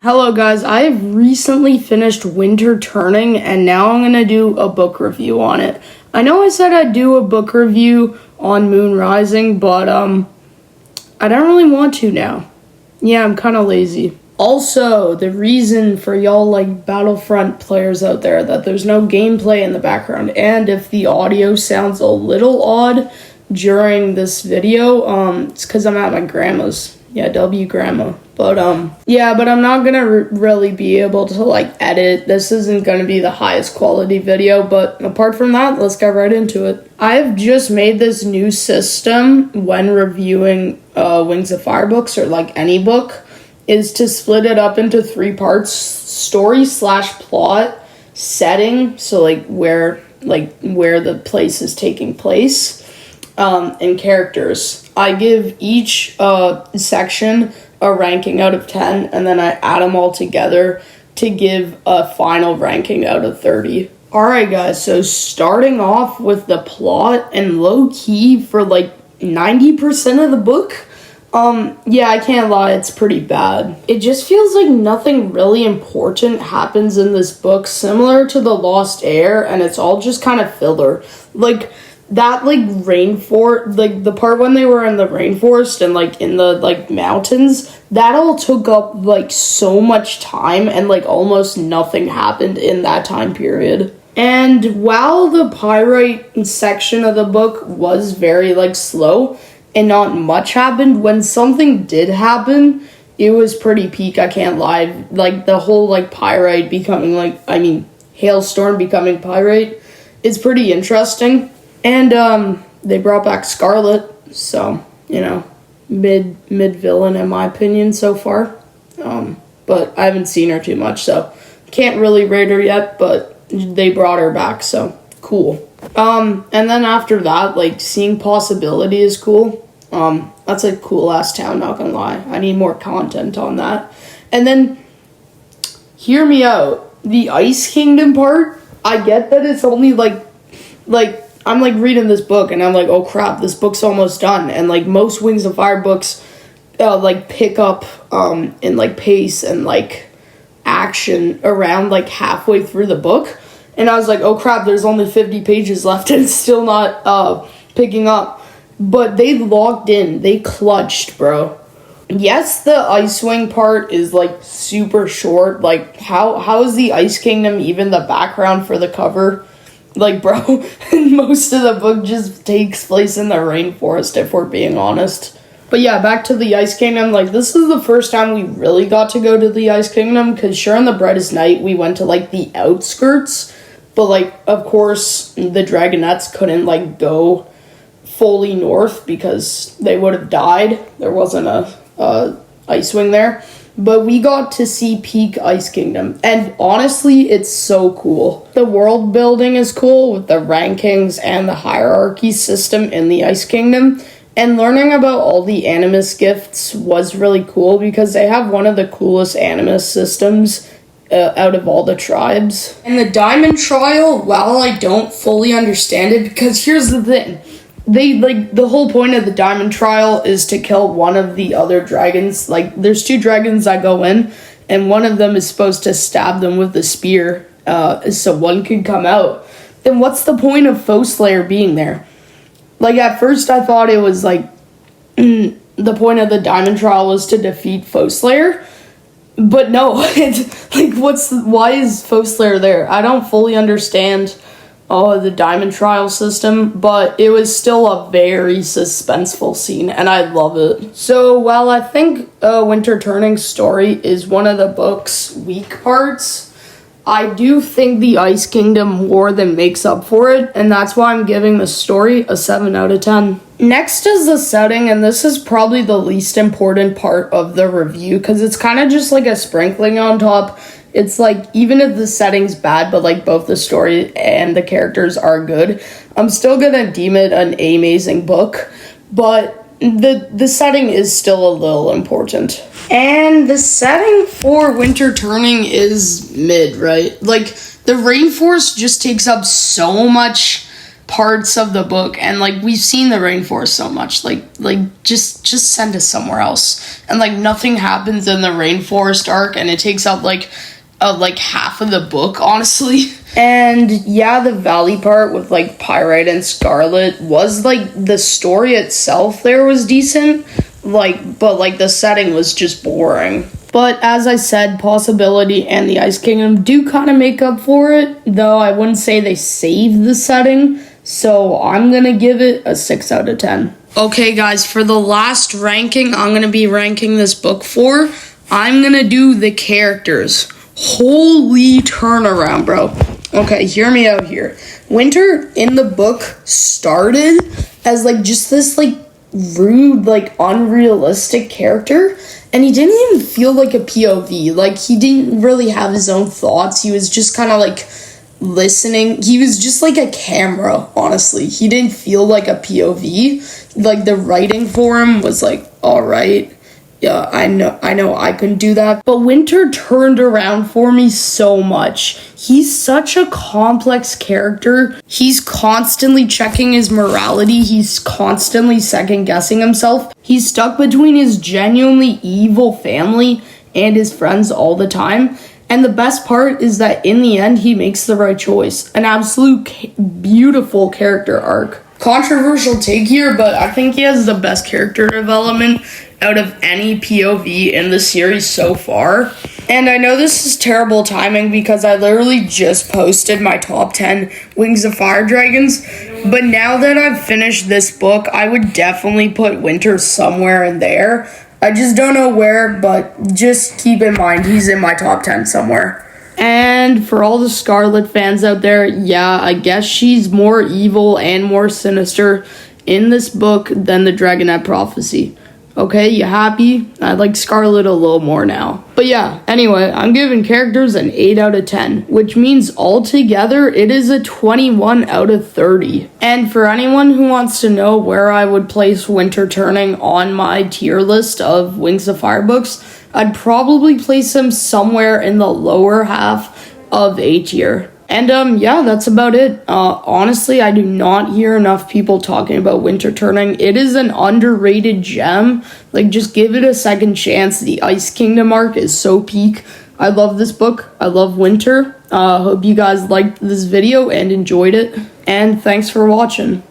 Hello guys, I've recently finished Winter Turning and now I'm going to do a book review on it. I know I said I'd do a book review on Moon Rising, but I don't really want to now. Yeah, I'm kind of lazy. Also, the reason for y'all Battlefront players out there that there's no gameplay in the background, and if the audio sounds a little odd during this video, it's because I'm at my grandma's. Yeah, W grandma. But I'm not gonna really be able to edit. This isn't gonna be the highest quality video, but apart from that, let's get right into it. I've just made this new system when reviewing Wings of Fire books or any book, is to split it up into 3 parts: story/plot, setting, so where the place is taking place, and characters. I give each section a ranking out of 10, and then I add them all together to give a final ranking out of 30. Alright guys, so starting off with the plot, and low-key for 90% of the book, yeah, I can't lie, it's pretty bad. It just feels like nothing really important happens in this book, similar to The Lost Heir, and it's all just kind of filler. That rainforest, the part when they were in the rainforest and in the mountains, that all took up so much time, and almost nothing happened in that time period. And while the pyrite section of the book was very slaw and not much happened, when something did happen, it was pretty peak, I can't lie. The whole pyrite becoming hailstorm becoming pyrite is pretty interesting. And they brought back Scarlet, so, mid villain in my opinion so far. But I haven't seen her too much, so can't really rate her yet, but they brought her back, so cool. And then after that, seeing Possibility is cool. That's a cool ass town, not gonna lie. I need more content on that. And then, hear me out, the Ice Kingdom part, I get that it's only I'm reading this book and I'm oh crap, this book's almost done. And most Wings of Fire books pick up in pace and action around halfway through the book. And I was oh crap, there's only 50 pages left and it's still not picking up. But they locked in, they clutched, bro. Yes, the Icewing part is super short. How is the Ice Kingdom even the background for the cover? Bro, most of the book just takes place in the rainforest, if we're being honest. But yeah, back to the Ice Kingdom. This is the first time we really got to go to the Ice Kingdom, because sure, on the brightest night, we went to, the outskirts. But, of course, the Dragonettes couldn't, go fully north, because they would have died. There wasn't a Icewing there. But we got to see peak Ice Kingdom, and honestly, it's so cool. The world building is cool with the rankings and the hierarchy system in the Ice Kingdom, and learning about all the Animus gifts was really cool because they have one of the coolest Animus systems out of all the tribes. And the Diamond Trial, while I don't fully understand it, because here's the thing. The whole point of the Diamond Trial is to kill one of the other dragons. There's 2 dragons that go in, and one of them is supposed to stab them with a spear, so one can come out. Then what's the point of Foeslayer being there? At first I thought it was, the point of the Diamond Trial was to defeat Foeslayer, but no, it's, why is Foeslayer there? I don't fully understand the Diamond Trial system, but it was still a very suspenseful scene, and I love it. So, while I think Winter Turning's story is one of the book's weak parts, I do think the Ice Kingdom more than makes up for it, and that's why I'm giving the story a 7 out of 10. Next is the setting, and this is probably the least important part of the review, because it's kind of just a sprinkling on top. It's even if the setting's bad, but both the story and the characters are good, I'm still gonna deem it an amazing book, but the setting is still a little important. And the setting for Winter Turning is mid, right? The rainforest just takes up so much parts of the book, and like we've seen the rainforest so much, like just send us somewhere else. And like nothing happens in the rainforest arc, and it takes up like half of the book, honestly. And yeah, the valley part with like Pyrite and Scarlet was like, the story itself there was decent, like, but like the setting was just boring. But as I said, Possibility and the Ice Kingdom do kind of make up for it, though I wouldn't say they save the setting. So I'm going to give it a 6 out of 10. Okay, guys, for the last ranking, I'm going to be ranking this book for, I'm going to do the characters. Holy turnaround, bro. Okay, hear me out here. Winter in the book started as like just this like rude, like unrealistic character, and he didn't even feel like a POV. Like, he didn't really have his own thoughts. He was just kind of like listening. He was just like a camera, honestly. He didn't feel like a POV. Like, the writing for him was like, all right, yeah, I know I couldn't do that. But Winter turned around for me so much. He's such a complex character. He's constantly checking his morality. He's constantly second guessing himself. He's stuck between his genuinely evil family and his friends all the time. And the best part is that in the end, he makes the right choice. An absolute beautiful character arc. Controversial take here, but I think he has the best character development out of any POV in the series so far. And I know this is terrible timing because I literally just posted my top 10 Wings of Fire dragons, but now that I've finished this book, I would definitely put Winter somewhere in there. I just don't know where, but just keep in mind he's in my top 10 somewhere. And for all the Scarlet fans out there, yeah, I guess she's more evil and more sinister in this book than the Dragonette Prophecy. Okay, you happy? I like Scarlet a little more now. But yeah, anyway, I'm giving characters an 8 out of 10, which means altogether it is a 21 out of 30. And for anyone who wants to know where I would place Winter Turning on my tier list of Wings of Fire books, I'd probably place him somewhere in the lower half of A tier. And yeah, that's about it. Honestly, I do not hear enough people talking about Winter Turning. It is an underrated gem. Like, just give it a second chance. The Ice Kingdom arc is so peak. I love this book. I love Winter. Hope you guys liked this video and enjoyed it. And thanks for watching.